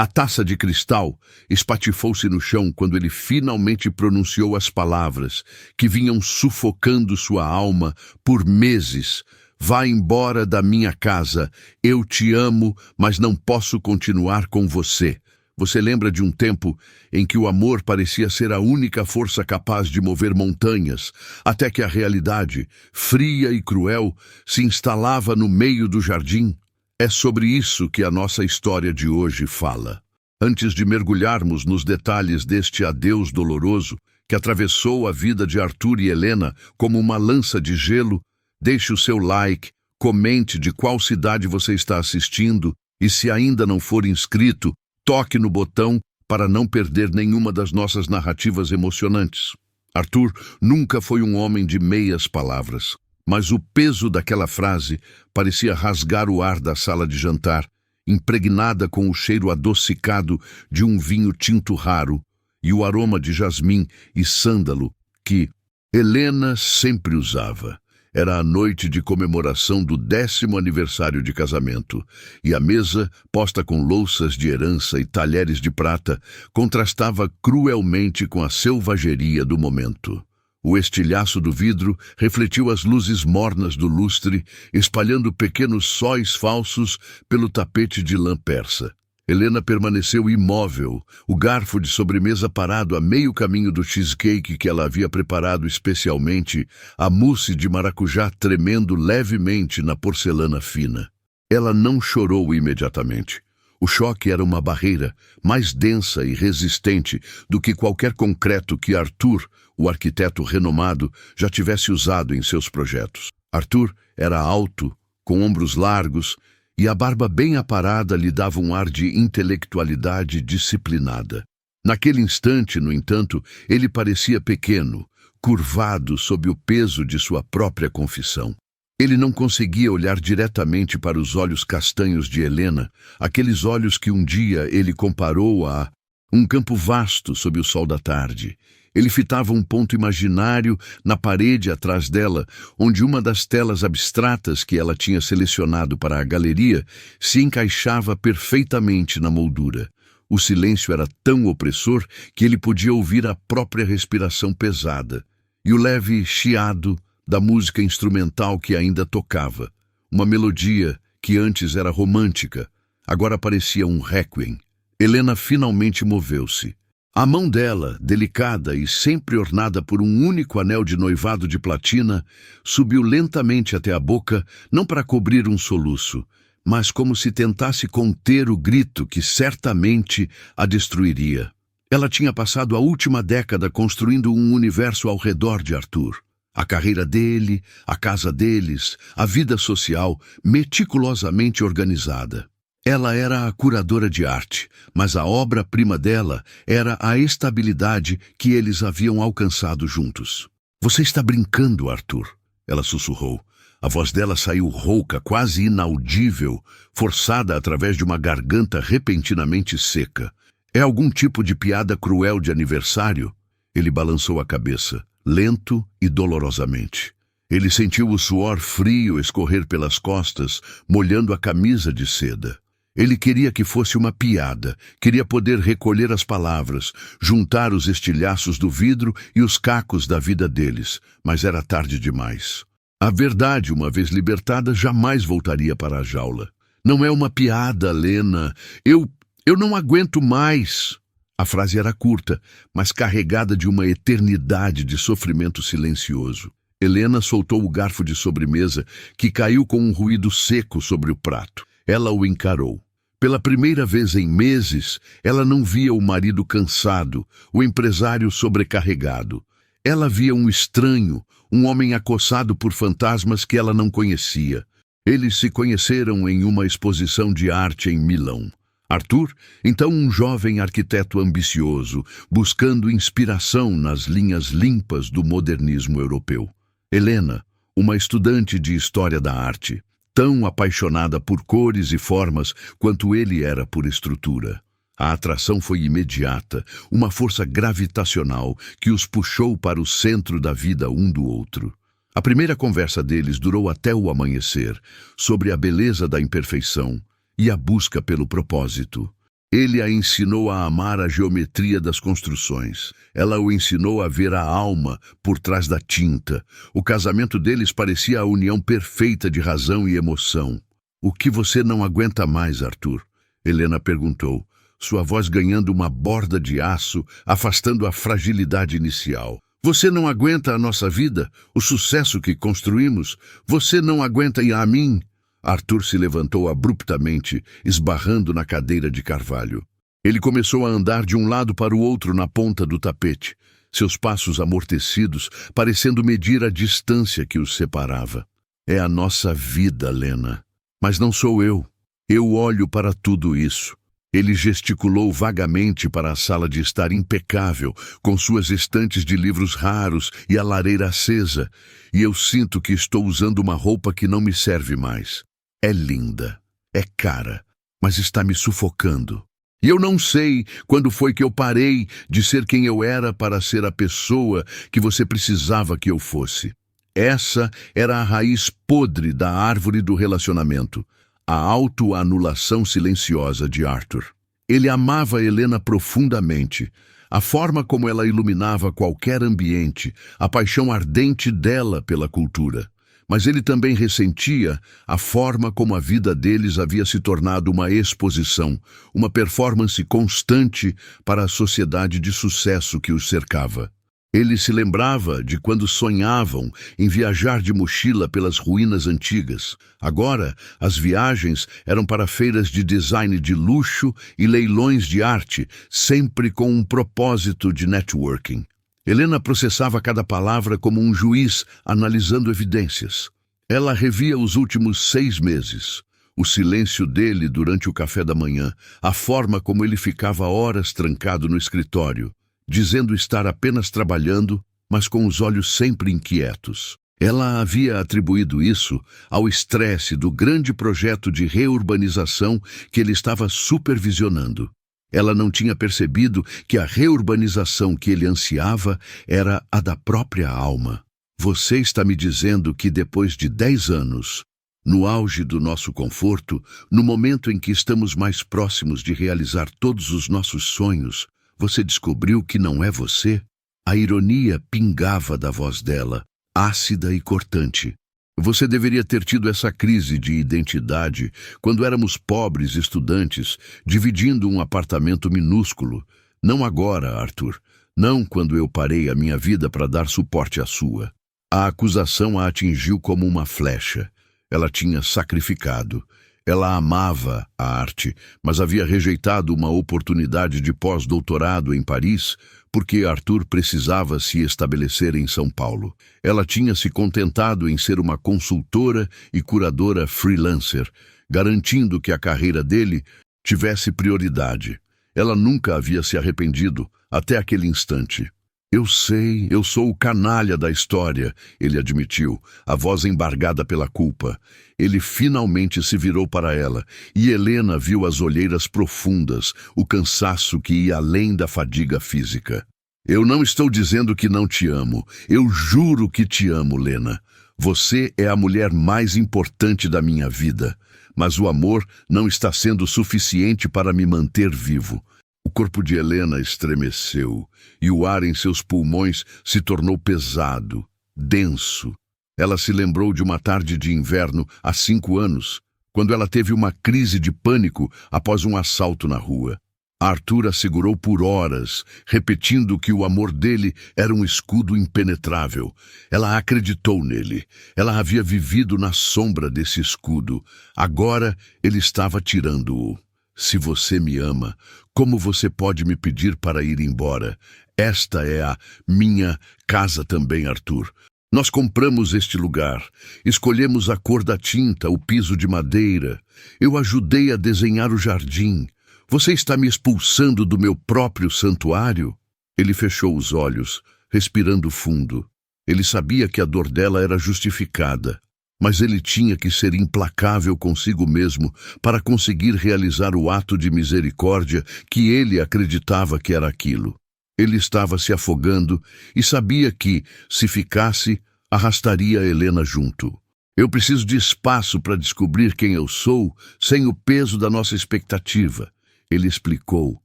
A taça de cristal espatifou-se no chão quando ele finalmente pronunciou as palavras que vinham sufocando sua alma por meses. Vá embora da minha casa. Eu te amo, mas não posso continuar com você. Você lembra de um tempo em que o amor parecia ser a única força capaz de mover montanhas, até que a realidade, fria e cruel, se instalava no meio do jardim? É sobre isso que a nossa história de hoje fala. Antes de mergulharmos nos detalhes deste adeus doloroso que atravessou a vida de Arthur e Helena como uma lança de gelo, deixe o seu like, comente de qual cidade você está assistindo e, se ainda não for inscrito, toque no botão para não perder nenhuma das nossas narrativas emocionantes. Arthur nunca foi um homem de meias palavras, mas o peso daquela frase parecia rasgar o ar da sala de jantar, impregnada com o cheiro adocicado de um vinho tinto raro e o aroma de jasmim e sândalo que Helena sempre usava. Era a noite de comemoração do 10º aniversário de casamento, e a mesa, posta com louças de herança e talheres de prata, contrastava cruelmente com a selvageria do momento. O estilhaço do vidro refletiu as luzes mornas do lustre, espalhando pequenos sóis falsos pelo tapete de lã persa. Helena permaneceu imóvel, o garfo de sobremesa parado a meio caminho do cheesecake que ela havia preparado especialmente, a mousse de maracujá tremendo levemente na porcelana fina. Ela não chorou imediatamente. O choque era uma barreira mais densa e resistente do que qualquer concreto que Arthur, o arquiteto renomado, já tivesse usado em seus projetos. Arthur era alto, com ombros largos, e a barba bem aparada lhe dava um ar de intelectualidade disciplinada. Naquele instante, no entanto, ele parecia pequeno, curvado sob o peso de sua própria confissão. Ele não conseguia olhar diretamente para os olhos castanhos de Helena, aqueles olhos que um dia ele comparou a um campo vasto sob o sol da tarde. Ele fitava um ponto imaginário na parede atrás dela, onde uma das telas abstratas que ela tinha selecionado para a galeria se encaixava perfeitamente na moldura. O silêncio era tão opressor que ele podia ouvir a própria respiração pesada e o leve chiado da música instrumental que ainda tocava. Uma melodia que antes era romântica, agora parecia um requiem. Helena finalmente moveu-se. A mão dela, delicada e sempre ornada por um único anel de noivado de platina, subiu lentamente até a boca, não para cobrir um soluço, mas como se tentasse conter o grito que certamente a destruiria. Ela tinha passado a última década construindo um universo ao redor de Arthur. A carreira dele, a casa deles, a vida social meticulosamente organizada. Ela era a curadora de arte, mas a obra-prima dela era a estabilidade que eles haviam alcançado juntos. Você está brincando, Arthur, ela sussurrou. A voz dela saiu rouca, quase inaudível, forçada através de uma garganta repentinamente seca. É algum tipo de piada cruel de aniversário? Ele balançou a cabeça, lento e dolorosamente. Ele sentiu o suor frio escorrer pelas costas, molhando a camisa de seda. Ele queria que fosse uma piada, queria poder recolher as palavras, juntar os estilhaços do vidro e os cacos da vida deles, mas era tarde demais. A verdade, uma vez libertada, jamais voltaria para a jaula. Não é uma piada, Lena. Eu não aguento mais. A frase era curta, mas carregada de uma eternidade de sofrimento silencioso. Helena soltou o garfo de sobremesa, que caiu com um ruído seco sobre o prato. Ela o encarou. Pela primeira vez em meses, ela não via o marido cansado, o empresário sobrecarregado. Ela via um estranho, um homem acossado por fantasmas que ela não conhecia. Eles se conheceram em uma exposição de arte em Milão. Arthur, então um jovem arquiteto ambicioso, buscando inspiração nas linhas limpas do modernismo europeu. Helena, uma estudante de história da arte, tão apaixonada por cores e formas quanto ele era por estrutura. A atração foi imediata, uma força gravitacional que os puxou para o centro da vida um do outro. A primeira conversa deles durou até o amanhecer, sobre a beleza da imperfeição e a busca pelo propósito. Ele a ensinou a amar a geometria das construções. Ela o ensinou a ver a alma por trás da tinta. O casamento deles parecia a união perfeita de razão e emoção. "O que você não aguenta mais, Arthur?" Helena perguntou, sua voz ganhando uma borda de aço, afastando a fragilidade inicial. "Você não aguenta a nossa vida, o sucesso que construímos? Você não aguenta a mim?" Arthur se levantou abruptamente, esbarrando na cadeira de carvalho. Ele começou a andar de um lado para o outro na ponta do tapete, seus passos amortecidos, parecendo medir a distância que os separava. "É a nossa vida, Lena. Mas não sou eu. Eu olho para tudo isso." Ele gesticulou vagamente para a sala de estar impecável, com suas estantes de livros raros e a lareira acesa, e eu sinto que estou usando uma roupa que não me serve mais. É linda, é cara, mas está me sufocando. E eu não sei quando foi que eu parei de ser quem eu era para ser a pessoa que você precisava que eu fosse. Essa era a raiz podre da árvore do relacionamento, a autoanulação silenciosa de Arthur. Ele amava Helena profundamente, a forma como ela iluminava qualquer ambiente, a paixão ardente dela pela cultura. Mas ele também ressentia a forma como a vida deles havia se tornado uma exposição, uma performance constante para a sociedade de sucesso que os cercava. Ele se lembrava de quando sonhavam em viajar de mochila pelas ruínas antigas. Agora, as viagens eram para feiras de design de luxo e leilões de arte, sempre com um propósito de networking. Helena processava cada palavra como um juiz analisando evidências. Ela revia os últimos 6 meses. O silêncio dele durante o café da manhã, a forma como ele ficava horas trancado no escritório, dizendo estar apenas trabalhando, mas com os olhos sempre inquietos. Ela havia atribuído isso ao estresse do grande projeto de reurbanização que ele estava supervisionando. Ela não tinha percebido que a reurbanização que ele ansiava era a da própria alma. "Você está me dizendo que depois de 10 anos, no auge do nosso conforto, no momento em que estamos mais próximos de realizar todos os nossos sonhos, você descobriu que não é você?" A ironia pingava da voz dela, ácida e cortante. "Você deveria ter tido essa crise de identidade quando éramos pobres estudantes, dividindo um apartamento minúsculo. Não agora, Arthur. Não quando eu parei a minha vida para dar suporte à sua." A acusação a atingiu como uma flecha. Ela tinha sacrificado. Ela amava a arte, mas havia rejeitado uma oportunidade de pós-doutorado em Paris porque Arthur precisava se estabelecer em São Paulo. Ela tinha se contentado em ser uma consultora e curadora freelancer, garantindo que a carreira dele tivesse prioridade. Ela nunca havia se arrependido até aquele instante. "Eu sei, eu sou o canalha da história", ele admitiu, a voz embargada pela culpa. Ele finalmente se virou para ela, e Helena viu as olheiras profundas, o cansaço que ia além da fadiga física. "Eu não estou dizendo que não te amo. Eu juro que te amo, Lena. Você é a mulher mais importante da minha vida. Mas o amor não está sendo suficiente para me manter vivo." O corpo de Helena estremeceu, e o ar em seus pulmões se tornou pesado, denso. Ela se lembrou de uma tarde de inverno há 5 anos, quando ela teve uma crise de pânico após um assalto na rua. Arthur a segurou por horas, repetindo que o amor dele era um escudo impenetrável. Ela acreditou nele. Ela havia vivido na sombra desse escudo. Agora ele estava tirando-o. "Se você me ama, como você pode me pedir para ir embora? Esta é a minha casa também, Arthur. Nós compramos este lugar, escolhemos a cor da tinta, o piso de madeira. Eu ajudei a desenhar o jardim. Você está me expulsando do meu próprio santuário?" Ele fechou os olhos, respirando fundo. Ele sabia que a dor dela era justificada, mas ele tinha que ser implacável consigo mesmo para conseguir realizar o ato de misericórdia que ele acreditava que era aquilo. Ele estava se afogando e sabia que, se ficasse, arrastaria Helena junto. "Eu preciso de espaço para descobrir quem eu sou sem o peso da nossa expectativa." Ele explicou,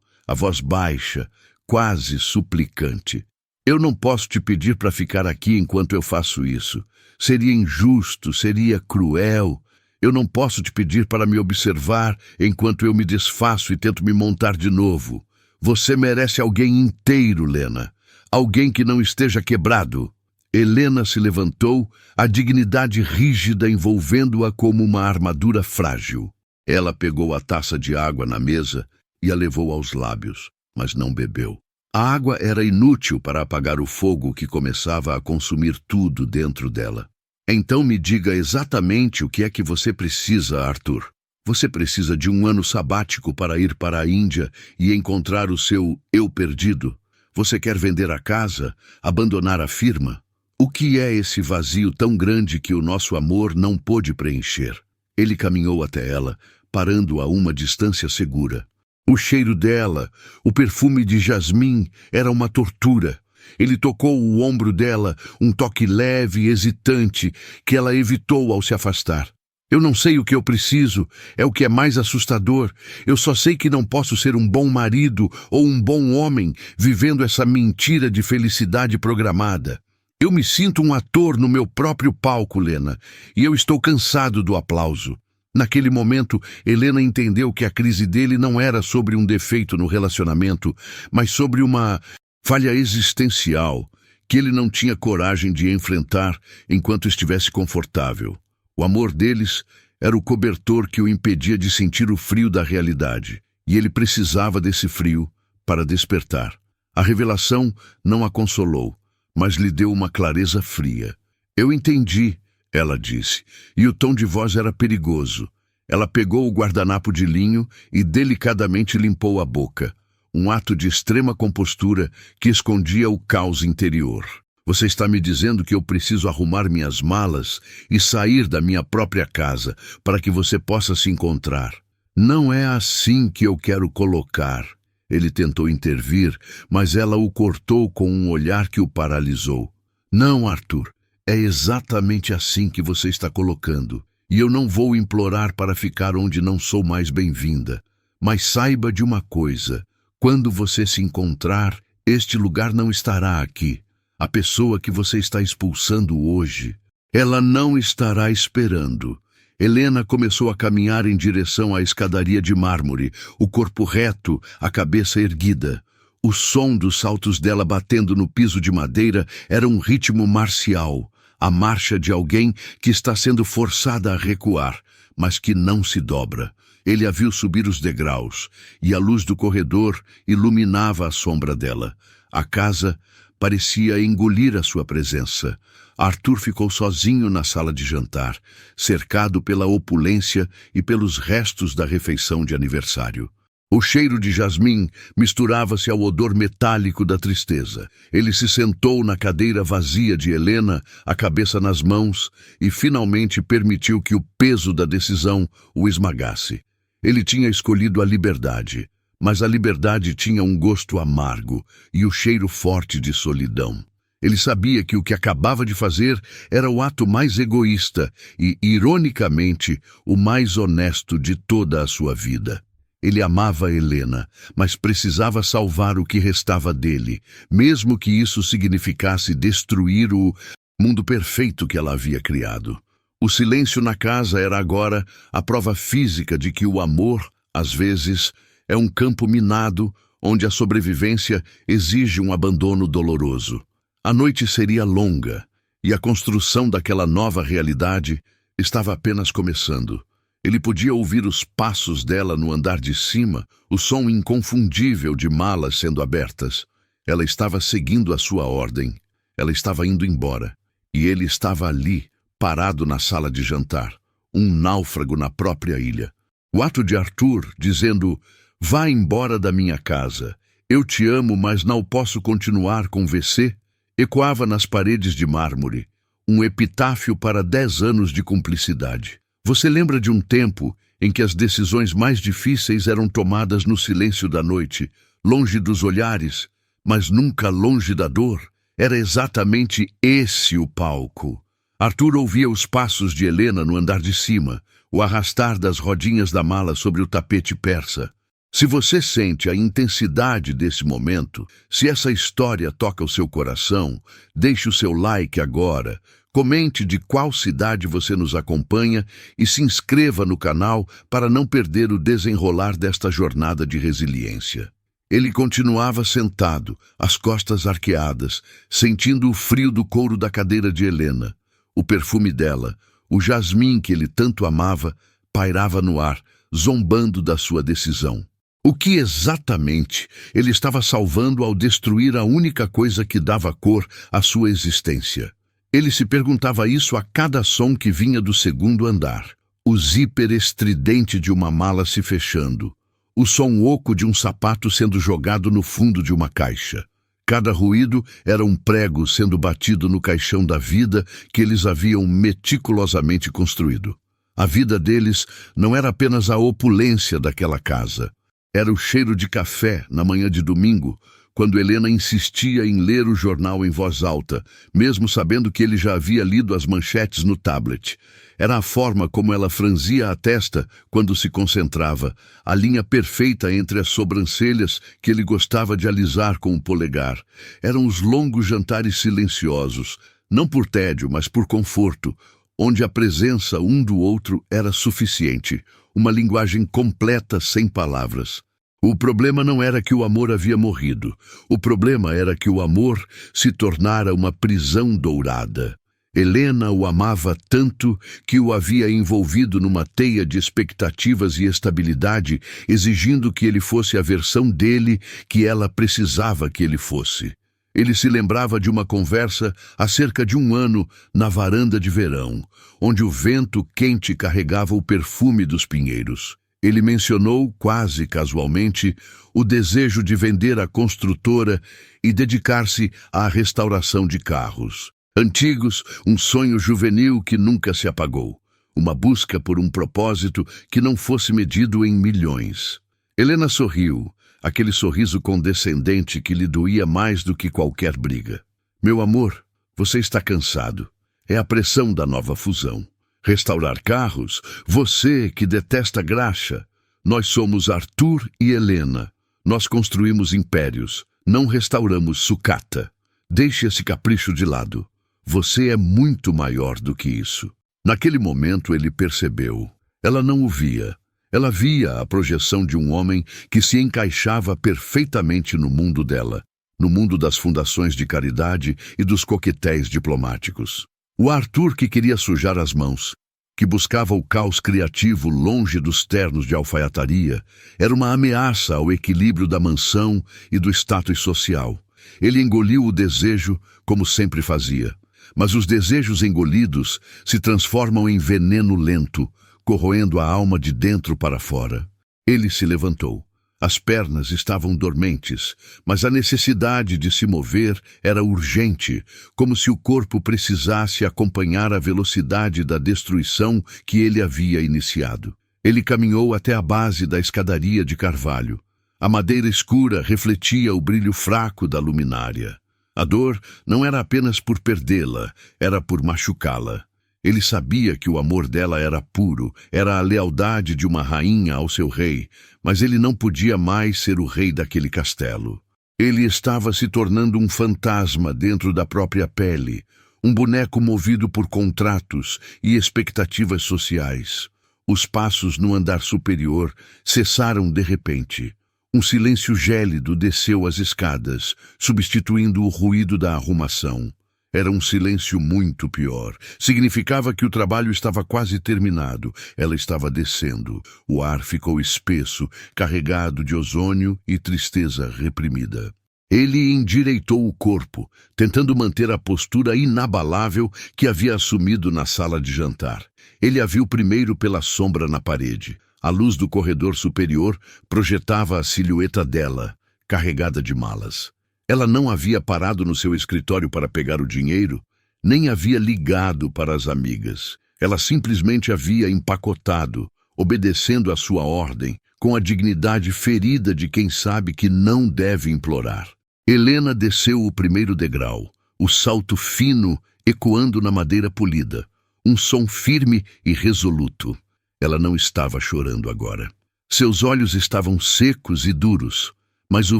a voz baixa, quase suplicante. Eu não posso te pedir para ficar aqui enquanto eu faço isso. Seria injusto, seria cruel. Eu não posso te pedir para me observar enquanto eu me desfaço e tento me montar de novo. Você merece alguém inteiro, Lena. Alguém que não esteja quebrado. Helena se levantou, a dignidade rígida envolvendo-a como uma armadura frágil. Ela pegou a taça de água na mesa e a levou aos lábios, mas não bebeu. A água era inútil para apagar o fogo que começava a consumir tudo dentro dela. Então me diga exatamente o que é que você precisa, Arthur. Você precisa de um ano sabático para ir para a Índia e encontrar o seu eu perdido? Você quer vender a casa, abandonar a firma? O que é esse vazio tão grande que o nosso amor não pôde preencher? Ele caminhou até ela, parando a uma distância segura. O cheiro dela, o perfume de jasmim, era uma tortura. Ele tocou o ombro dela, um toque leve e hesitante, que ela evitou ao se afastar. Eu não sei o que eu preciso, é o que é mais assustador. Eu só sei que não posso ser um bom marido ou um bom homem, vivendo essa mentira de felicidade programada. Eu me sinto um ator no meu próprio palco, Lena, e eu estou cansado do aplauso. Naquele momento, Helena entendeu que a crise dele não era sobre um defeito no relacionamento, mas sobre uma falha existencial que ele não tinha coragem de enfrentar enquanto estivesse confortável. O amor deles era o cobertor que o impedia de sentir o frio da realidade, e ele precisava desse frio para despertar. A revelação não a consolou, mas lhe deu uma clareza fria. Eu entendi, ela disse, e o tom de voz era perigoso. Ela pegou o guardanapo de linho e delicadamente limpou a boca, um ato de extrema compostura que escondia o caos interior. Você está me dizendo que eu preciso arrumar minhas malas e sair da minha própria casa para que você possa se encontrar. Não é assim que eu quero colocar. Ele tentou intervir, mas ela o cortou com um olhar que o paralisou. Não, Arthur, é exatamente assim que você está colocando. E eu não vou implorar para ficar onde não sou mais bem-vinda. Mas saiba de uma coisa, quando você se encontrar, este lugar não estará aqui. A pessoa que você está expulsando hoje, ela não estará esperando. Helena começou a caminhar em direção à escadaria de mármore, o corpo reto, a cabeça erguida. O som dos saltos dela batendo no piso de madeira era um ritmo marcial, a marcha de alguém que está sendo forçada a recuar, mas que não se dobra. Ele a viu subir os degraus, e a luz do corredor iluminava a sombra dela. A casa parecia engolir a sua presença. Arthur ficou sozinho na sala de jantar, cercado pela opulência e pelos restos da refeição de aniversário. O cheiro de jasmim misturava-se ao odor metálico da tristeza. Ele se sentou na cadeira vazia de Helena, a cabeça nas mãos, e finalmente permitiu que o peso da decisão o esmagasse. Ele tinha escolhido a liberdade, mas a liberdade tinha um gosto amargo e o cheiro forte de solidão. Ele sabia que o que acabava de fazer era o ato mais egoísta e, ironicamente, o mais honesto de toda a sua vida. Ele amava Helena, mas precisava salvar o que restava dele, mesmo que isso significasse destruir o mundo perfeito que ela havia criado. O silêncio na casa era agora a prova física de que o amor, às vezes, é um campo minado onde a sobrevivência exige um abandono doloroso. A noite seria longa e a construção daquela nova realidade estava apenas começando. Ele podia ouvir os passos dela no andar de cima, o som inconfundível de malas sendo abertas. Ela estava seguindo a sua ordem. Ela estava indo embora. E ele estava ali, parado na sala de jantar, um náufrago na própria ilha. O ato de Arthur, dizendo: "Vá embora da minha casa. Eu te amo, mas não posso continuar com você", ecoava nas paredes de mármore, um epitáfio para 10 anos de cumplicidade. Você lembra de um tempo em que as decisões mais difíceis eram tomadas no silêncio da noite, longe dos olhares, mas nunca longe da dor? Era exatamente esse o palco. Arthur ouvia os passos de Helena no andar de cima, o arrastar das rodinhas da mala sobre o tapete persa. Se você sente a intensidade desse momento, se essa história toca o seu coração, deixe o seu like agora, comente de qual cidade você nos acompanha e se inscreva no canal para não perder o desenrolar desta jornada de resiliência. Ele continuava sentado, as costas arqueadas, sentindo o frio do couro da cadeira de Helena. O perfume dela, o jasmim que ele tanto amava, pairava no ar, zombando da sua decisão. O que exatamente ele estava salvando ao destruir a única coisa que dava cor à sua existência? Ele se perguntava isso a cada som que vinha do segundo andar. O zíper estridente de uma mala se fechando. O som oco de um sapato sendo jogado no fundo de uma caixa. Cada ruído era um prego sendo batido no caixão da vida que eles haviam meticulosamente construído. A vida deles não era apenas a opulência daquela casa. Era o cheiro de café na manhã de domingo, quando Helena insistia em ler o jornal em voz alta, mesmo sabendo que ele já havia lido as manchetes no tablet. Era a forma como ela franzia a testa quando se concentrava, a linha perfeita entre as sobrancelhas que ele gostava de alisar com o polegar. Eram os longos jantares silenciosos, não por tédio, mas por conforto, onde a presença um do outro era suficiente, uma linguagem completa sem palavras. O problema não era que o amor havia morrido. O problema era que o amor se tornara uma prisão dourada. Helena o amava tanto que o havia envolvido numa teia de expectativas e estabilidade, exigindo que ele fosse a versão dele que ela precisava que ele fosse. Ele se lembrava de uma conversa há cerca de um ano na varanda de verão, onde o vento quente carregava o perfume dos pinheiros. Ele mencionou, quase casualmente, o desejo de vender a construtora e dedicar-se à restauração de carros. Antigos, um sonho juvenil que nunca se apagou. Uma busca por um propósito que não fosse medido em milhões. Helena sorriu, aquele sorriso condescendente que lhe doía mais do que qualquer briga. Meu amor, você está cansado. É a pressão da nova fusão. Restaurar carros? Você que detesta graxa. Nós somos Arthur e Helena. Nós construímos impérios, não restauramos sucata. Deixe esse capricho de lado. Você é muito maior do que isso. Naquele momento ele percebeu. Ela não o via. Ela via a projeção de um homem que se encaixava perfeitamente no mundo dela, no mundo das fundações de caridade e dos coquetéis diplomáticos. O Arthur que queria sujar as mãos, que buscava o caos criativo longe dos ternos de alfaiataria, era uma ameaça ao equilíbrio da mansão e do status social. Ele engoliu o desejo, como sempre fazia. Mas os desejos engolidos se transformam em veneno lento, corroendo a alma de dentro para fora. Ele se levantou. As pernas estavam dormentes, mas a necessidade de se mover era urgente, como se o corpo precisasse acompanhar a velocidade da destruição que ele havia iniciado. Ele caminhou até a base da escadaria de carvalho. A madeira escura refletia o brilho fraco da luminária. A dor não era apenas por perdê-la, era por machucá-la. Ele sabia que o amor dela era puro, era a lealdade de uma rainha ao seu rei, mas ele não podia mais ser o rei daquele castelo. Ele estava se tornando um fantasma dentro da própria pele, um boneco movido por contratos e expectativas sociais. Os passos no andar superior cessaram de repente. Um silêncio gélido desceu as escadas, substituindo o ruído da arrumação. Era um silêncio muito pior. Significava que o trabalho estava quase terminado. Ela estava descendo. O ar ficou espesso, carregado de ozônio e tristeza reprimida. Ele endireitou o corpo, tentando manter a postura inabalável que havia assumido na sala de jantar. Ele a viu primeiro pela sombra na parede. A luz do corredor superior projetava a silhueta dela, carregada de malas. Ela não havia parado no seu escritório para pegar o dinheiro, nem havia ligado para as amigas. Ela simplesmente havia empacotado, obedecendo à sua ordem, com a dignidade ferida de quem sabe que não deve implorar. Helena desceu o primeiro degrau, o salto fino ecoando na madeira polida, um som firme e resoluto. Ela não estava chorando agora. Seus olhos estavam secos e duros, mas o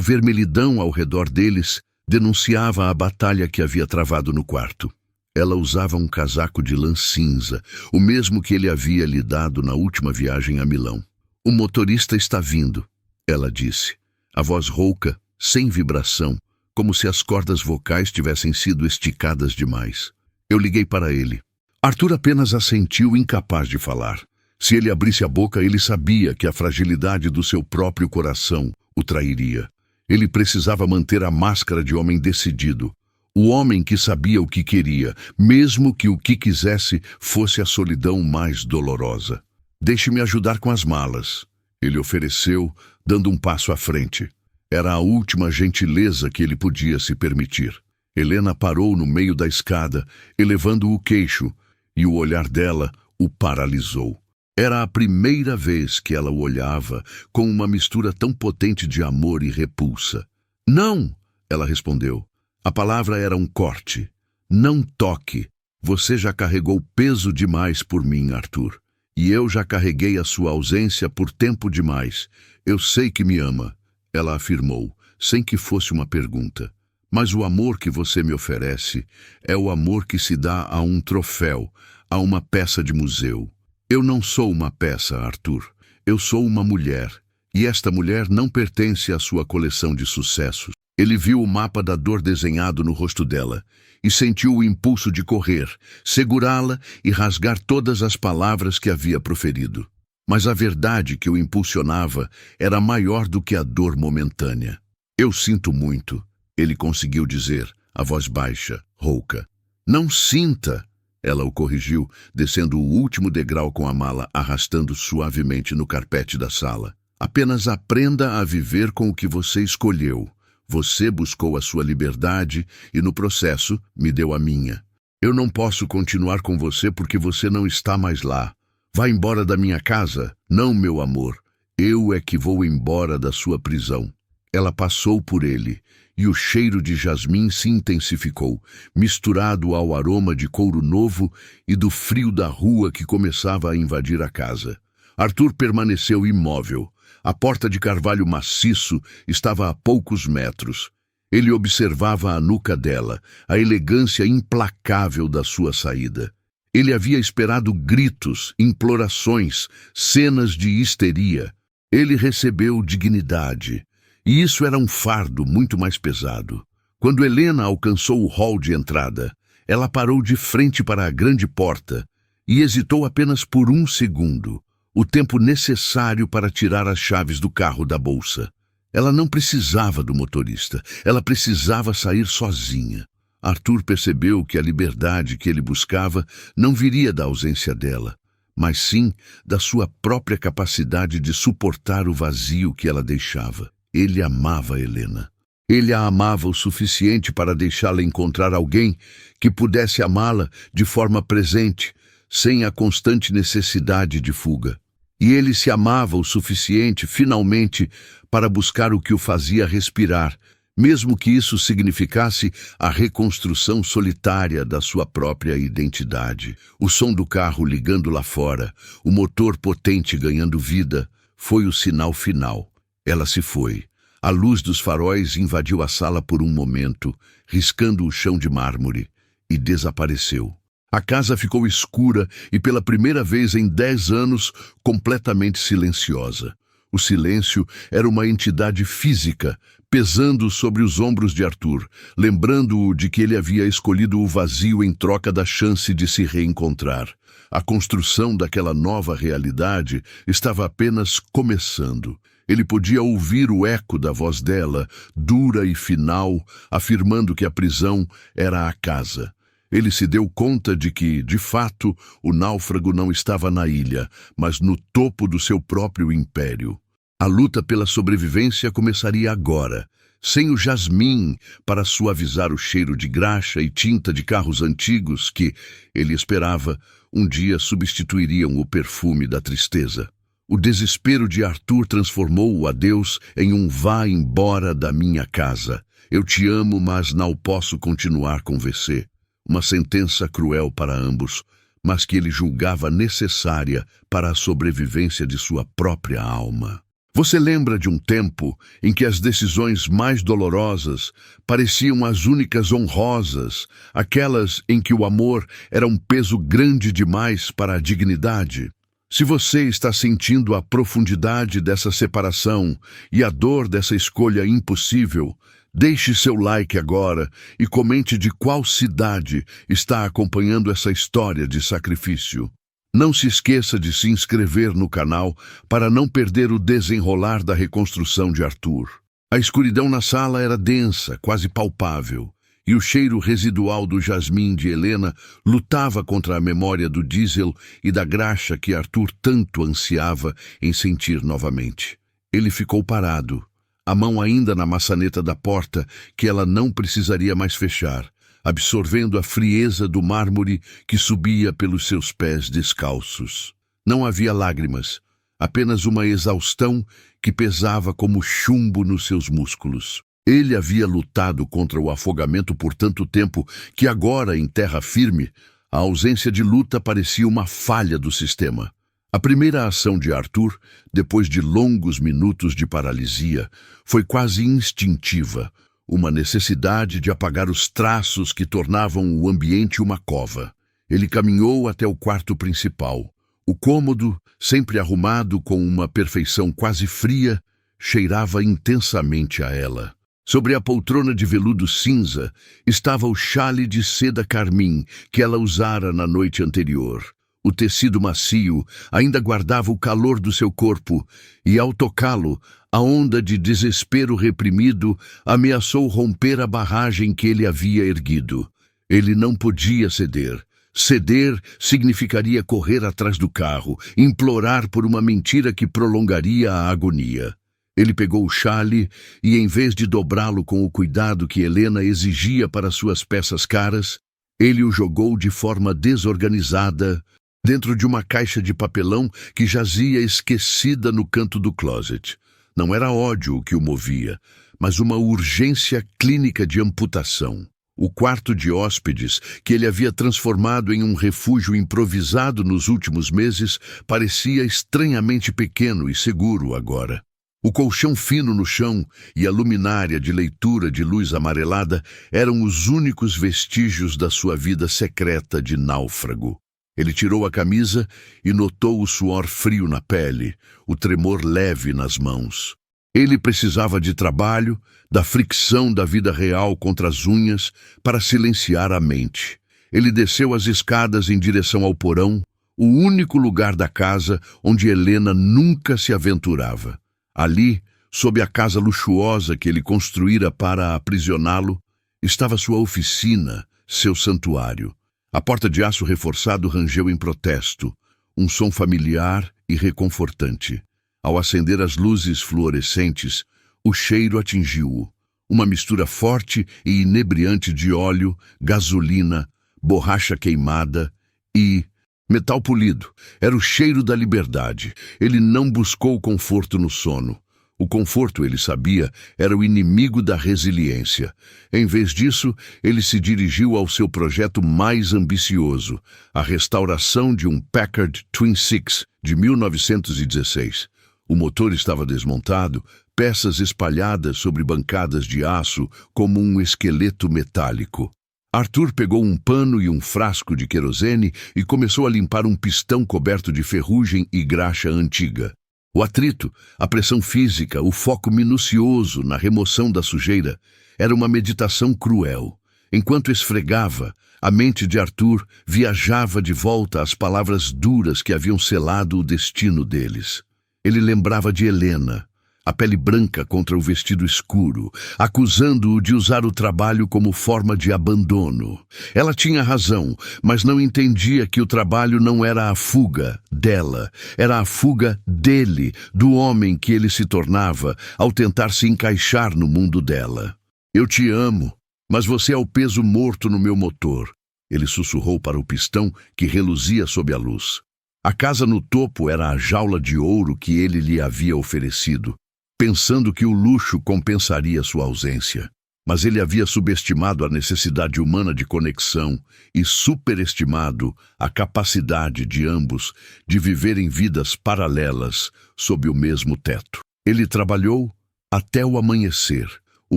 vermelhidão ao redor deles denunciava a batalha que havia travado no quarto. Ela usava um casaco de lã cinza, o mesmo que ele havia lhe dado na última viagem a Milão. "O motorista está vindo", ela disse, a voz rouca, sem vibração, como se as cordas vocais tivessem sido esticadas demais. Eu liguei para ele. Arthur apenas assentiu, incapaz de falar. Se ele abrisse a boca, ele sabia que a fragilidade do seu próprio coração o trairia. Ele precisava manter a máscara de homem decidido. O homem que sabia o que queria, mesmo que o que quisesse fosse a solidão mais dolorosa. "Deixe-me ajudar com as malas", ele ofereceu, dando um passo à frente. Era a última gentileza que ele podia se permitir. Helena parou no meio da escada, elevando o queixo, e o olhar dela o paralisou. Era a primeira vez que ela o olhava com uma mistura tão potente de amor e repulsa. "Não", ela respondeu. A palavra era um corte. "Não toque. Você já carregou peso demais por mim, Arthur. E eu já carreguei a sua ausência por tempo demais. Eu sei que me ama", ela afirmou, sem que fosse uma pergunta. "Mas o amor que você me oferece é o amor que se dá a um troféu, a uma peça de museu. Eu não sou uma peça, Arthur. Eu sou uma mulher. E esta mulher não pertence à sua coleção de sucessos." Ele viu o mapa da dor desenhado no rosto dela e sentiu o impulso de correr, segurá-la e rasgar todas as palavras que havia proferido. Mas a verdade que o impulsionava era maior do que a dor momentânea. "Eu sinto muito", ele conseguiu dizer, a voz baixa, rouca. "Não sinta", ela o corrigiu, descendo o último degrau com a mala, arrastando suavemente no carpete da sala. "Apenas aprenda a viver com o que você escolheu. Você buscou a sua liberdade e, no processo, me deu a minha. Eu não posso continuar com você porque você não está mais lá. Vá embora da minha casa? Não, meu amor. Eu é que vou embora da sua prisão." Ela passou por ele, e o cheiro de jasmim se intensificou, misturado ao aroma de couro novo e do frio da rua que começava a invadir a casa. Arthur permaneceu imóvel. A porta de carvalho maciço estava a poucos metros. Ele observava a nuca dela, a elegância implacável da sua saída. Ele havia esperado gritos, implorações, cenas de histeria. Ele recebeu dignidade, e isso era um fardo muito mais pesado. Quando Helena alcançou o hall de entrada, ela parou de frente para a grande porta e hesitou apenas por um segundo. O tempo necessário para tirar as chaves do carro da bolsa. Ela não precisava do motorista, ela precisava sair sozinha. Arthur percebeu que a liberdade que ele buscava não viria da ausência dela, mas sim da sua própria capacidade de suportar o vazio que ela deixava. Ele amava Helena. Ele a amava o suficiente para deixá-la encontrar alguém que pudesse amá-la de forma presente, sem a constante necessidade de fuga. E ele se amava o suficiente, finalmente, para buscar o que o fazia respirar, mesmo que isso significasse a reconstrução solitária da sua própria identidade. O som do carro ligando lá fora, o motor potente ganhando vida, foi o sinal final. Ela se foi. A luz dos faróis invadiu a sala por um momento, riscando o chão de mármore, e desapareceu. A casa ficou escura e, pela primeira vez em 10 anos, completamente silenciosa. O silêncio era uma entidade física, pesando sobre os ombros de Arthur, lembrando-o de que ele havia escolhido o vazio em troca da chance de se reencontrar. A construção daquela nova realidade estava apenas começando. Ele podia ouvir o eco da voz dela, dura e final, afirmando que a prisão era a casa. Ele se deu conta de que, de fato, o náufrago não estava na ilha, mas no topo do seu próprio império. A luta pela sobrevivência começaria agora, sem o jasmim para suavizar o cheiro de graxa e tinta de carros antigos que, ele esperava, um dia substituiriam o perfume da tristeza. O desespero de Arthur transformou o adeus em um vá embora da minha casa. Eu te amo, mas não posso continuar com você. Uma sentença cruel para ambos, mas que ele julgava necessária para a sobrevivência de sua própria alma. Você lembra de um tempo em que as decisões mais dolorosas pareciam as únicas honrosas, aquelas em que o amor era um peso grande demais para a dignidade? Se você está sentindo a profundidade dessa separação e a dor dessa escolha impossível, deixe seu like agora e comente de qual cidade está acompanhando essa história de sacrifício. Não se esqueça de se inscrever no canal para não perder o desenrolar da reconstrução de Arthur. A escuridão na sala era densa, quase palpável, e o cheiro residual do jasmim de Helena lutava contra a memória do diesel e da graxa que Arthur tanto ansiava em sentir novamente. Ele ficou parado, a mão ainda na maçaneta da porta que ela não precisaria mais fechar, absorvendo a frieza do mármore que subia pelos seus pés descalços. Não havia lágrimas, apenas uma exaustão que pesava como chumbo nos seus músculos. Ele havia lutado contra o afogamento por tanto tempo que agora, em terra firme, a ausência de luta parecia uma falha do sistema. A primeira ação de Arthur, depois de longos minutos de paralisia, foi quase instintiva, uma necessidade de apagar os traços que tornavam o ambiente uma cova. Ele caminhou até o quarto principal. O cômodo, sempre arrumado com uma perfeição quase fria, cheirava intensamente a ela. Sobre a poltrona de veludo cinza estava o chale de seda carmim que ela usara na noite anterior. O tecido macio ainda guardava o calor do seu corpo e, ao tocá-lo, a onda de desespero reprimido ameaçou romper a barragem que ele havia erguido. Ele não podia ceder. Ceder significaria correr atrás do carro, implorar por uma mentira que prolongaria a agonia. Ele pegou o chale e, em vez de dobrá-lo com o cuidado que Helena exigia para suas peças caras, ele o jogou de forma desorganizada dentro de uma caixa de papelão que jazia esquecida no canto do closet. Não era ódio o que o movia, mas uma urgência clínica de amputação. O quarto de hóspedes, que ele havia transformado em um refúgio improvisado nos últimos meses, parecia estranhamente pequeno e seguro agora. O colchão fino no chão e a luminária de leitura de luz amarelada eram os únicos vestígios da sua vida secreta de náufrago. Ele tirou a camisa e notou o suor frio na pele, o tremor leve nas mãos. Ele precisava de trabalho, da fricção da vida real contra as unhas, para silenciar a mente. Ele desceu as escadas em direção ao porão, o único lugar da casa onde Helena nunca se aventurava. Ali, sob a casa luxuosa que ele construíra para aprisioná-lo, estava sua oficina, seu santuário. A porta de aço reforçado rangeu em protesto, um som familiar e reconfortante. Ao acender as luzes fluorescentes, o cheiro atingiu-o. Uma mistura forte e inebriante de óleo, gasolina, borracha queimada e metal polido. Era o cheiro da liberdade. Ele não buscou conforto no sono. O conforto, ele sabia, era o inimigo da resiliência. Em vez disso, ele se dirigiu ao seu projeto mais ambicioso, a restauração de um Packard Twin Six de 1916. O motor estava desmontado, peças espalhadas sobre bancadas de aço como um esqueleto metálico. Arthur pegou um pano e um frasco de querosene e começou a limpar um pistão coberto de ferrugem e graxa antiga. O atrito, a pressão física, o foco minucioso na remoção da sujeira era uma meditação cruel. Enquanto esfregava, a mente de Arthur viajava de volta às palavras duras que haviam selado o destino deles. Ele lembrava de Helena, a pele branca contra o vestido escuro, acusando-o de usar o trabalho como forma de abandono. Ela tinha razão, mas não entendia que o trabalho não era a fuga dela, era a fuga dele, do homem que ele se tornava ao tentar se encaixar no mundo dela. Eu te amo, mas você é o peso morto no meu motor. Ele sussurrou para o pistão que reluzia sob a luz. A casa no topo era a jaula de ouro que ele lhe havia oferecido, pensando que o luxo compensaria sua ausência. Mas ele havia subestimado a necessidade humana de conexão e superestimado a capacidade de ambos de viverem vidas paralelas sob o mesmo teto. Ele trabalhou até o amanhecer, o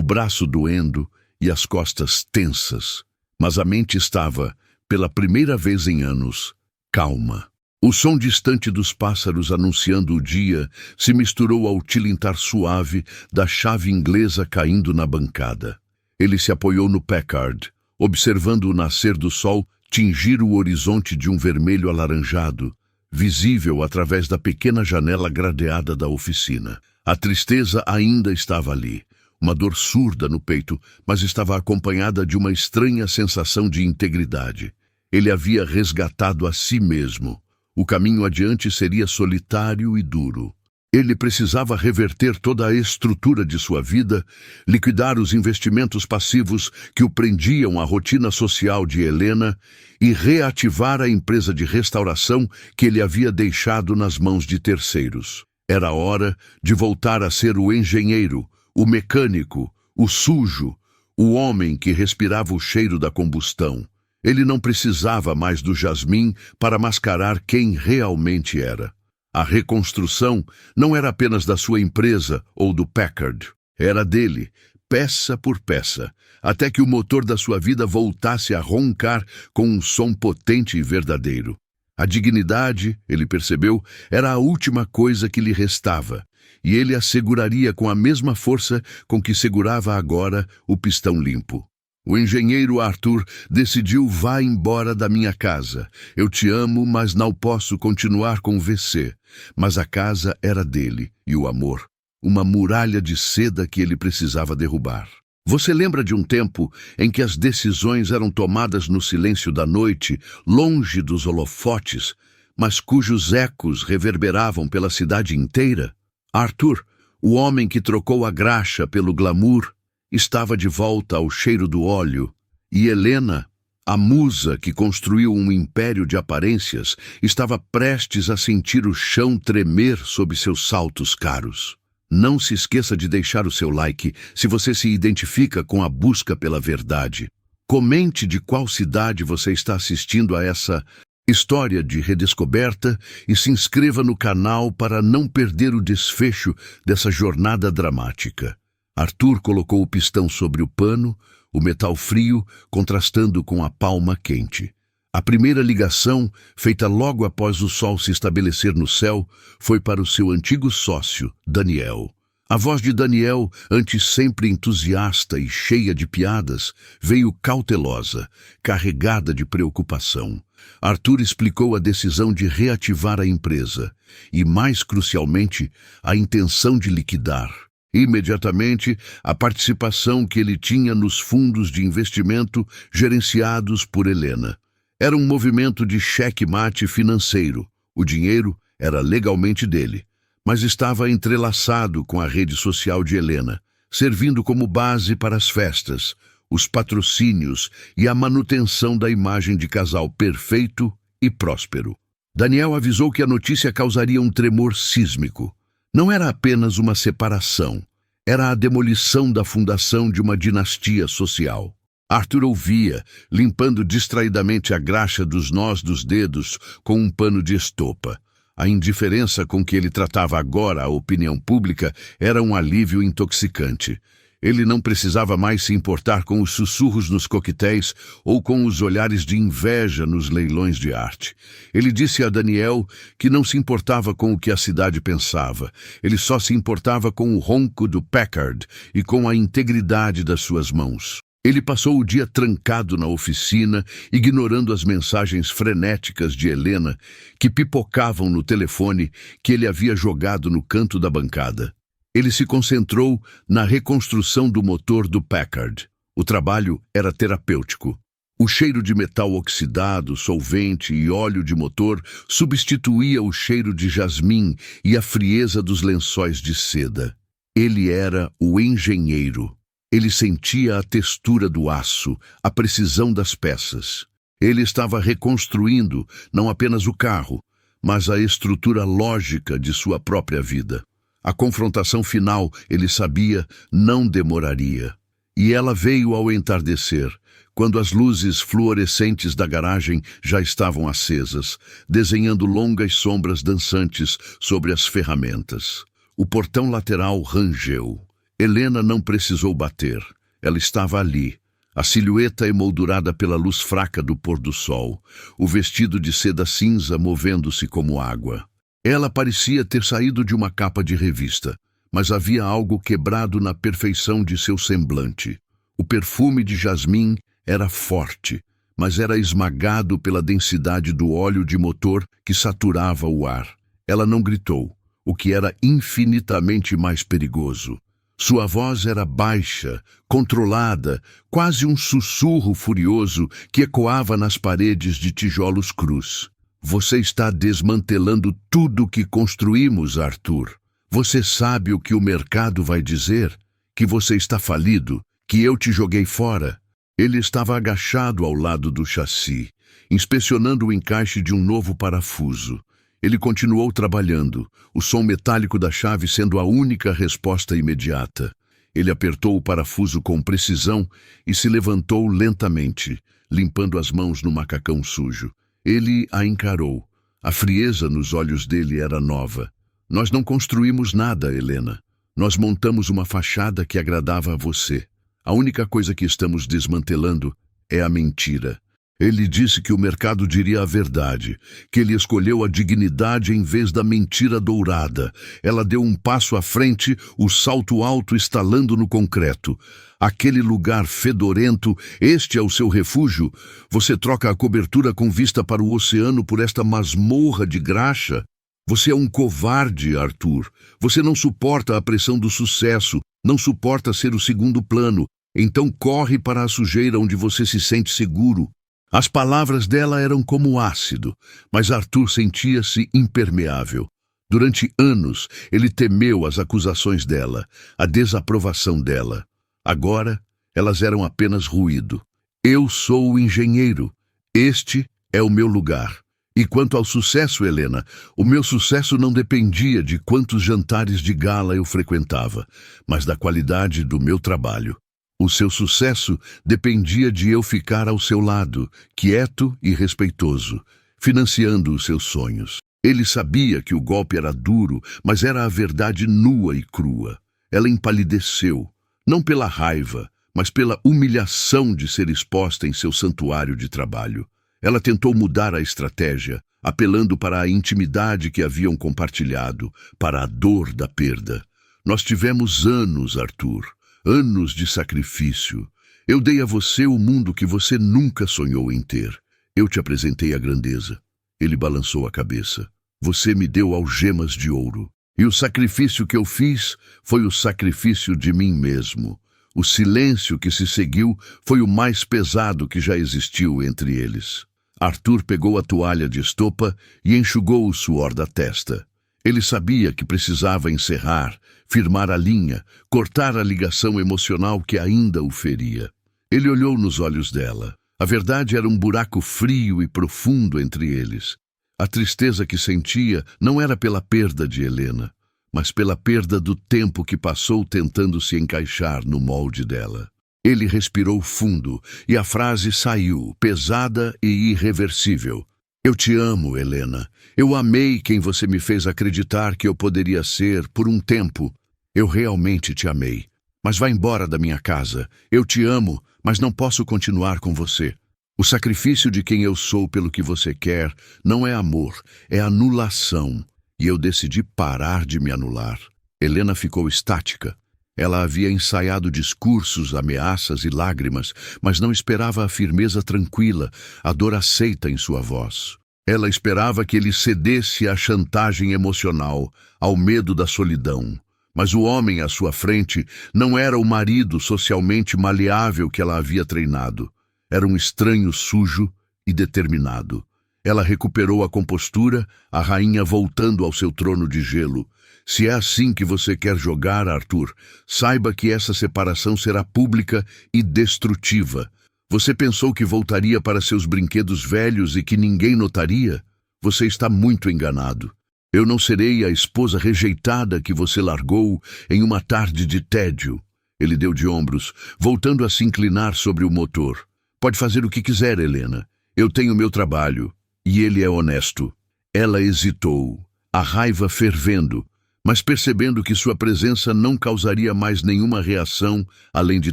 braço doendo e as costas tensas, mas a mente estava, pela primeira vez em anos, calma. O som distante dos pássaros anunciando o dia se misturou ao tilintar suave da chave inglesa caindo na bancada. Ele se apoiou no Packard, observando o nascer do sol tingir o horizonte de um vermelho alaranjado, visível através da pequena janela gradeada da oficina. A tristeza ainda estava ali, uma dor surda no peito, mas estava acompanhada de uma estranha sensação de integridade. Ele havia resgatado a si mesmo. O caminho adiante seria solitário e duro. Ele precisava reverter toda a estrutura de sua vida, liquidar os investimentos passivos que o prendiam à rotina social de Helena e reativar a empresa de restauração que ele havia deixado nas mãos de terceiros. Era hora de voltar a ser o engenheiro, o mecânico, o sujo, o homem que respirava o cheiro da combustão. Ele não precisava mais do jasmim para mascarar quem realmente era. A reconstrução não era apenas da sua empresa ou do Packard. Era dele, peça por peça, até que o motor da sua vida voltasse a roncar com um som potente e verdadeiro. A dignidade, ele percebeu, era a última coisa que lhe restava, e ele a seguraria com a mesma força com que segurava agora o pistão limpo. O engenheiro Arthur decidiu: vá embora da minha casa. Eu te amo, mas não posso continuar com você. Mas a casa era dele, e o amor, uma muralha de seda que ele precisava derrubar. Você lembra de um tempo em que as decisões eram tomadas no silêncio da noite, longe dos holofotes, mas cujos ecos reverberavam pela cidade inteira? Arthur, o homem que trocou a graxa pelo glamour, estava de volta ao cheiro do óleo, e Helena, a musa que construiu um império de aparências, estava prestes a sentir o chão tremer sob seus saltos caros. Não se esqueça de deixar o seu like se você se identifica com a busca pela verdade. Comente de qual cidade você está assistindo a essa história de redescoberta e se inscreva no canal para não perder o desfecho dessa jornada dramática. Arthur colocou o pistão sobre o pano, o metal frio contrastando com a palma quente. A primeira ligação, feita logo após o sol se estabelecer no céu, foi para o seu antigo sócio, Daniel. A voz de Daniel, antes sempre entusiasta e cheia de piadas, veio cautelosa, carregada de preocupação. Arthur explicou a decisão de reativar a empresa e, mais crucialmente, a intenção de liquidar. Imediatamente, a participação que ele tinha nos fundos de investimento gerenciados por Helena. Era um movimento de cheque-mate financeiro. O dinheiro era legalmente dele, mas estava entrelaçado com a rede social de Helena, servindo como base para as festas, os patrocínios e a manutenção da imagem de casal perfeito e próspero. Daniel avisou que a notícia causaria um tremor sísmico. Não era apenas uma separação, era a demolição da fundação de uma dinastia social. Arthur ouvia, limpando distraidamente a graxa dos nós dos dedos com um pano de estopa. A indiferença com que ele tratava agora a opinião pública era um alívio intoxicante. Ele não precisava mais se importar com os sussurros nos coquetéis ou com os olhares de inveja nos leilões de arte. Ele disse a Daniel que não se importava com o que a cidade pensava. Ele só se importava com o ronco do Packard e com a integridade das suas mãos. Ele passou o dia trancado na oficina, ignorando as mensagens frenéticas de Helena que pipocavam no telefone que ele havia jogado no canto da bancada. Ele se concentrou na reconstrução do motor do Packard. O trabalho era terapêutico. O cheiro de metal oxidado, solvente e óleo de motor substituía o cheiro de jasmim e a frieza dos lençóis de seda. Ele era o engenheiro. Ele sentia a textura do aço, a precisão das peças. Ele estava reconstruindo não apenas o carro, mas a estrutura lógica de sua própria vida. A confrontação final, ele sabia, não demoraria. E ela veio ao entardecer, quando as luzes fluorescentes da garagem já estavam acesas, desenhando longas sombras dançantes sobre as ferramentas. O portão lateral rangeu. Helena não precisou bater. Ela estava ali, a silhueta emoldurada pela luz fraca do pôr do sol, o vestido de seda cinza movendo-se como água. Ela parecia ter saído de uma capa de revista, mas havia algo quebrado na perfeição de seu semblante. O perfume de jasmim era forte, mas era esmagado pela densidade do óleo de motor que saturava o ar. Ela não gritou, o que era infinitamente mais perigoso. Sua voz era baixa, controlada, quase um sussurro furioso que ecoava nas paredes de tijolos crus. Você está desmantelando tudo que construímos, Arthur. Você sabe o que o mercado vai dizer? Que você está falido? Que eu te joguei fora? Ele estava agachado ao lado do chassi, inspecionando o encaixe de um novo parafuso. Ele continuou trabalhando, o som metálico da chave sendo a única resposta imediata. Ele apertou o parafuso com precisão e se levantou lentamente, limpando as mãos no macacão sujo. Ele a encarou. A frieza nos olhos dele era nova. Nós não construímos nada, Helena. Nós montamos uma fachada que agradava a você. A única coisa que estamos desmantelando é a mentira. Ele disse que o mercado diria a verdade, que ele escolheu a dignidade em vez da mentira dourada. Ela deu um passo à frente, o salto alto estalando no concreto. Aquele lugar fedorento, este é o seu refúgio? Você troca a cobertura com vista para o oceano por esta masmorra de graxa? Você é um covarde, Arthur. Você não suporta a pressão do sucesso, não suporta ser o segundo plano. Então corre para a sujeira onde você se sente seguro. As palavras dela eram como ácido, mas Arthur sentia-se impermeável. Durante anos, ele temeu as acusações dela, a desaprovação dela. Agora, elas eram apenas ruído. Eu sou o engenheiro. Este é o meu lugar. E quanto ao sucesso, Helena, o meu sucesso não dependia de quantos jantares de gala eu frequentava, mas da qualidade do meu trabalho. O seu sucesso dependia de eu ficar ao seu lado, quieto e respeitoso, financiando os seus sonhos. Ele sabia que o golpe era duro, mas era a verdade nua e crua. Ela empalideceu, não pela raiva, mas pela humilhação de ser exposta em seu santuário de trabalho. Ela tentou mudar a estratégia, apelando para a intimidade que haviam compartilhado, para a dor da perda. Nós tivemos anos, Arthur. Anos de sacrifício. Eu dei a você o mundo que você nunca sonhou em ter. Eu te apresentei a grandeza. Ele balançou a cabeça. Você me deu algemas de ouro. E o sacrifício que eu fiz foi o sacrifício de mim mesmo. O silêncio que se seguiu foi o mais pesado que já existiu entre eles. Arthur pegou a toalha de estopa e enxugou o suor da testa. Ele sabia que precisava encerrar, firmar a linha, cortar a ligação emocional que ainda o feria. Ele olhou nos olhos dela. A verdade era um buraco frio e profundo entre eles. A tristeza que sentia não era pela perda de Helena, mas pela perda do tempo que passou tentando se encaixar no molde dela. Ele respirou fundo e a frase saiu, pesada e irreversível. Eu te amo, Helena. Eu amei quem você me fez acreditar que eu poderia ser por um tempo. Eu realmente te amei. Mas vá embora da minha casa. Eu te amo, mas não posso continuar com você. O sacrifício de quem eu sou pelo que você quer não é amor, é anulação. E eu decidi parar de me anular. Helena ficou estática. Ela havia ensaiado discursos, ameaças e lágrimas, mas não esperava a firmeza tranquila, a dor aceita em sua voz. Ela esperava que ele cedesse à chantagem emocional, ao medo da solidão. Mas o homem à sua frente não era o marido socialmente maleável que ela havia treinado. Era um estranho sujo e determinado. Ela recuperou a compostura, a rainha voltando ao seu trono de gelo. Se é assim que você quer jogar, Arthur, saiba que essa separação será pública e destrutiva. Você pensou que voltaria para seus brinquedos velhos e que ninguém notaria? Você está muito enganado. Eu não serei a esposa rejeitada que você largou em uma tarde de tédio. Ele deu de ombros, voltando a se inclinar sobre o motor. Pode fazer o que quiser, Helena. Eu tenho meu trabalho, e ele é honesto. Ela hesitou, a raiva fervendo, mas percebendo que sua presença não causaria mais nenhuma reação além de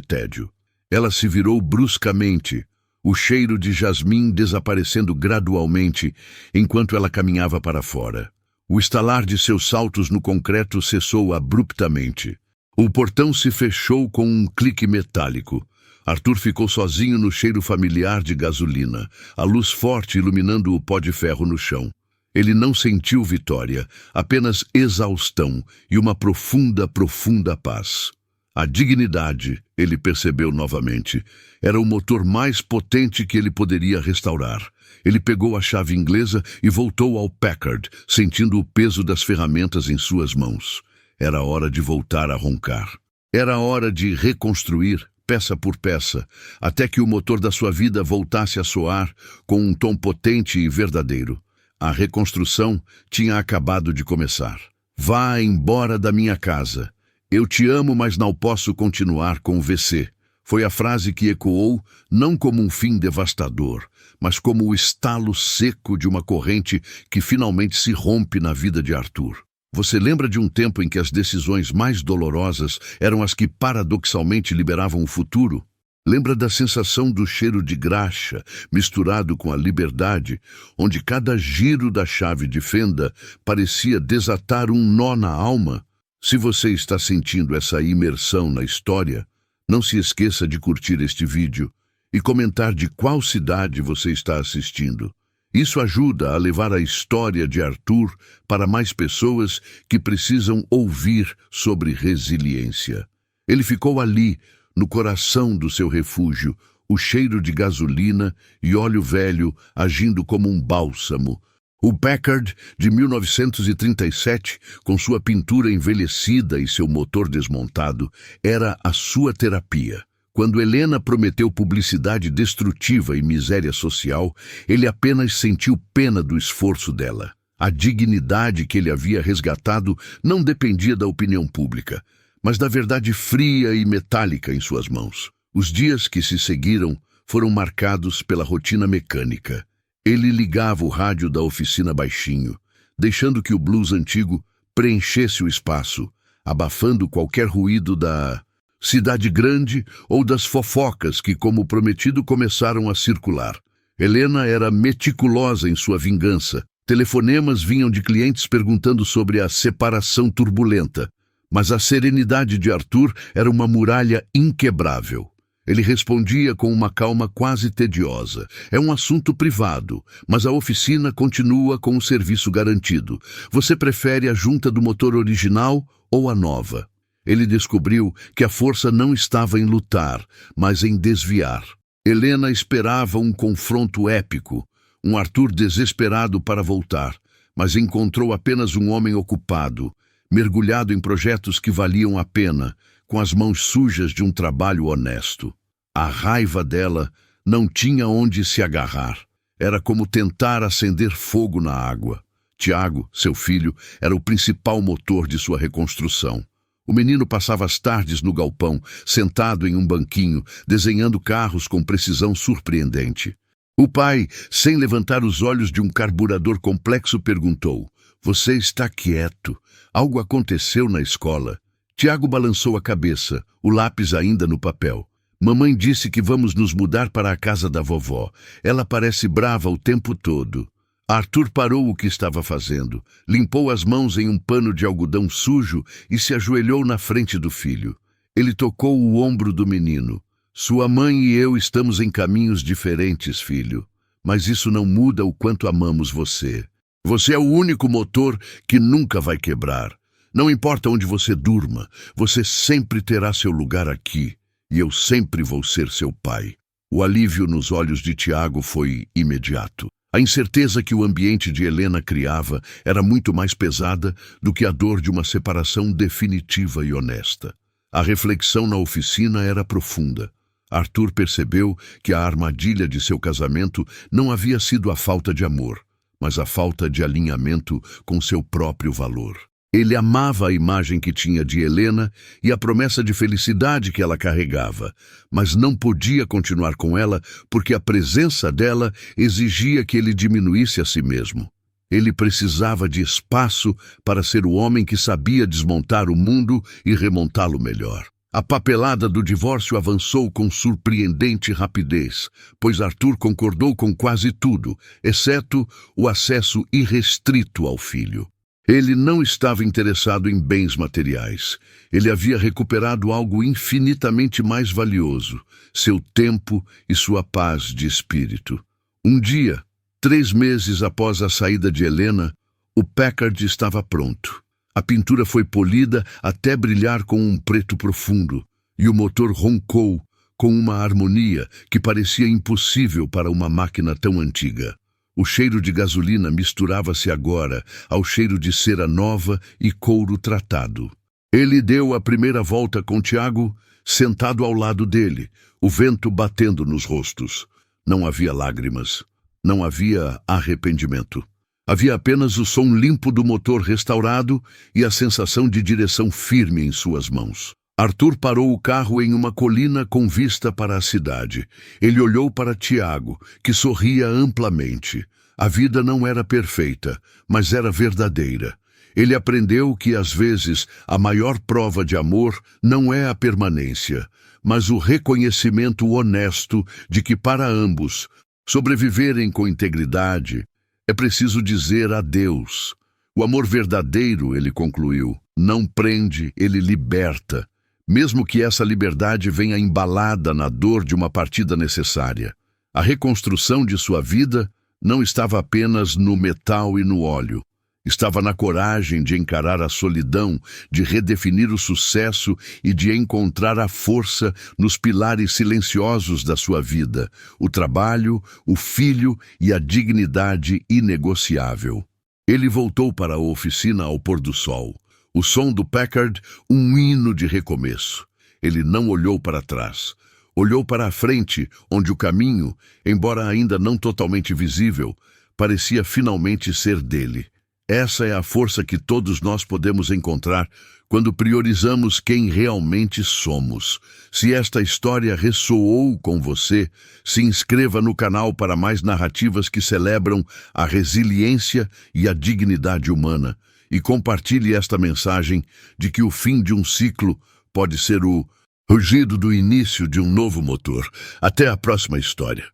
tédio. Ela se virou bruscamente, o cheiro de jasmim desaparecendo gradualmente enquanto ela caminhava para fora. O estalar de seus saltos no concreto cessou abruptamente. O portão se fechou com um clique metálico. Arthur ficou sozinho no cheiro familiar de gasolina, a luz forte iluminando o pó de ferro no chão. Ele não sentiu vitória, apenas exaustão e uma profunda, profunda paz. A dignidade, ele percebeu novamente, era o motor mais potente que ele poderia restaurar. Ele pegou a chave inglesa e voltou ao Packard, sentindo o peso das ferramentas em suas mãos. Era hora de voltar a roncar. Era hora de reconstruir, peça por peça, até que o motor da sua vida voltasse a soar com um tom potente e verdadeiro. A reconstrução tinha acabado de começar. Vá embora da minha casa. Eu te amo, mas não posso continuar com VC. Foi a frase que ecoou, não como um fim devastador, mas como o estalo seco de uma corrente que finalmente se rompe na vida de Arthur. Você lembra de um tempo em que as decisões mais dolorosas eram as que paradoxalmente liberavam o futuro? Lembra da sensação do cheiro de graxa misturado com a liberdade, onde cada giro da chave de fenda parecia desatar um nó na alma? Se você está sentindo essa imersão na história, não se esqueça de curtir este vídeo e comentar de qual cidade você está assistindo. Isso ajuda a levar a história de Arthur para mais pessoas que precisam ouvir sobre resiliência. Ele ficou ali, no coração do seu refúgio, o cheiro de gasolina e óleo velho agindo como um bálsamo. O Packard, de 1937, com sua pintura envelhecida e seu motor desmontado, era a sua terapia. Quando Helena prometeu publicidade destrutiva e miséria social, ele apenas sentiu pena do esforço dela. A dignidade que ele havia resgatado não dependia da opinião pública, mas da verdade fria e metálica em suas mãos. Os dias que se seguiram foram marcados pela rotina mecânica. Ele ligava o rádio da oficina baixinho, deixando que o blues antigo preenchesse o espaço, abafando qualquer ruído da cidade grande ou das fofocas que, como prometido, começaram a circular. Helena era meticulosa em sua vingança. Telefonemas vinham de clientes perguntando sobre a separação turbulenta, mas a serenidade de Arthur era uma muralha inquebrável. Ele respondia com uma calma quase tediosa. É um assunto privado, mas a oficina continua com o serviço garantido. Você prefere a junta do motor original ou a nova? Ele descobriu que a força não estava em lutar, mas em desviar. Helena esperava um confronto épico, um Arthur desesperado para voltar, mas encontrou apenas um homem ocupado, mergulhado em projetos que valiam a pena, com as mãos sujas de um trabalho honesto. A raiva dela não tinha onde se agarrar. Era como tentar acender fogo na água. Tiago, seu filho, era o principal motor de sua reconstrução. O menino passava as tardes no galpão, sentado em um banquinho, desenhando carros com precisão surpreendente. O pai, sem levantar os olhos de um carburador complexo, perguntou: "Você está quieto? Algo aconteceu na escola?" Tiago balançou a cabeça, o lápis ainda no papel. "Mamãe disse que vamos nos mudar para a casa da vovó. Ela parece brava o tempo todo." Arthur parou o que estava fazendo, limpou as mãos em um pano de algodão sujo e se ajoelhou na frente do filho. Ele tocou o ombro do menino. "Sua mãe e eu estamos em caminhos diferentes, filho, mas isso não muda o quanto amamos você. Você é o único motor que nunca vai quebrar. Não importa onde você durma, você sempre terá seu lugar aqui, e eu sempre vou ser seu pai." O alívio nos olhos de Tiago foi imediato. A incerteza que o ambiente de Helena criava era muito mais pesada do que a dor de uma separação definitiva e honesta. A reflexão na oficina era profunda. Arthur percebeu que a armadilha de seu casamento não havia sido a falta de amor, mas a falta de alinhamento com seu próprio valor. Ele amava a imagem que tinha de Helena e a promessa de felicidade que ela carregava, mas não podia continuar com ela porque a presença dela exigia que ele diminuísse a si mesmo. Ele precisava de espaço para ser o homem que sabia desmontar o mundo e remontá-lo melhor. A papelada do divórcio avançou com surpreendente rapidez, pois Arthur concordou com quase tudo, exceto o acesso irrestrito ao filho. Ele não estava interessado em bens materiais. Ele havia recuperado algo infinitamente mais valioso, seu tempo e sua paz de espírito. Um dia, 3 meses após a saída de Helena, o Packard estava pronto. A pintura foi polida até brilhar com um preto profundo, e o motor roncou com uma harmonia que parecia impossível para uma máquina tão antiga. O cheiro de gasolina misturava-se agora ao cheiro de cera nova e couro tratado. Ele deu a primeira volta com Tiago, sentado ao lado dele, o vento batendo nos rostos. Não havia lágrimas, não havia arrependimento. Havia apenas o som limpo do motor restaurado e a sensação de direção firme em suas mãos. Arthur parou o carro em uma colina com vista para a cidade. Ele olhou para Tiago, que sorria amplamente. A vida não era perfeita, mas era verdadeira. Ele aprendeu que, às vezes, a maior prova de amor não é a permanência, mas o reconhecimento honesto de que, para ambos, sobreviverem com integridade, é preciso dizer adeus. O amor verdadeiro, ele concluiu, não prende, ele liberta, mesmo que essa liberdade venha embalada na dor de uma partida necessária. A reconstrução de sua vida não estava apenas no metal e no óleo. Estava na coragem de encarar a solidão, de redefinir o sucesso e de encontrar a força nos pilares silenciosos da sua vida, o trabalho, o filho e a dignidade inegociável. Ele voltou para a oficina ao pôr do sol. O som do Packard, um hino de recomeço. Ele não olhou para trás. Olhou para a frente, onde o caminho, embora ainda não totalmente visível, parecia finalmente ser dele. Essa é a força que todos nós podemos encontrar quando priorizamos quem realmente somos. Se esta história ressoou com você, se inscreva no canal para mais narrativas que celebram a resiliência e a dignidade humana e compartilhe esta mensagem de que o fim de um ciclo pode ser o rugido do início de um novo motor. Até a próxima história.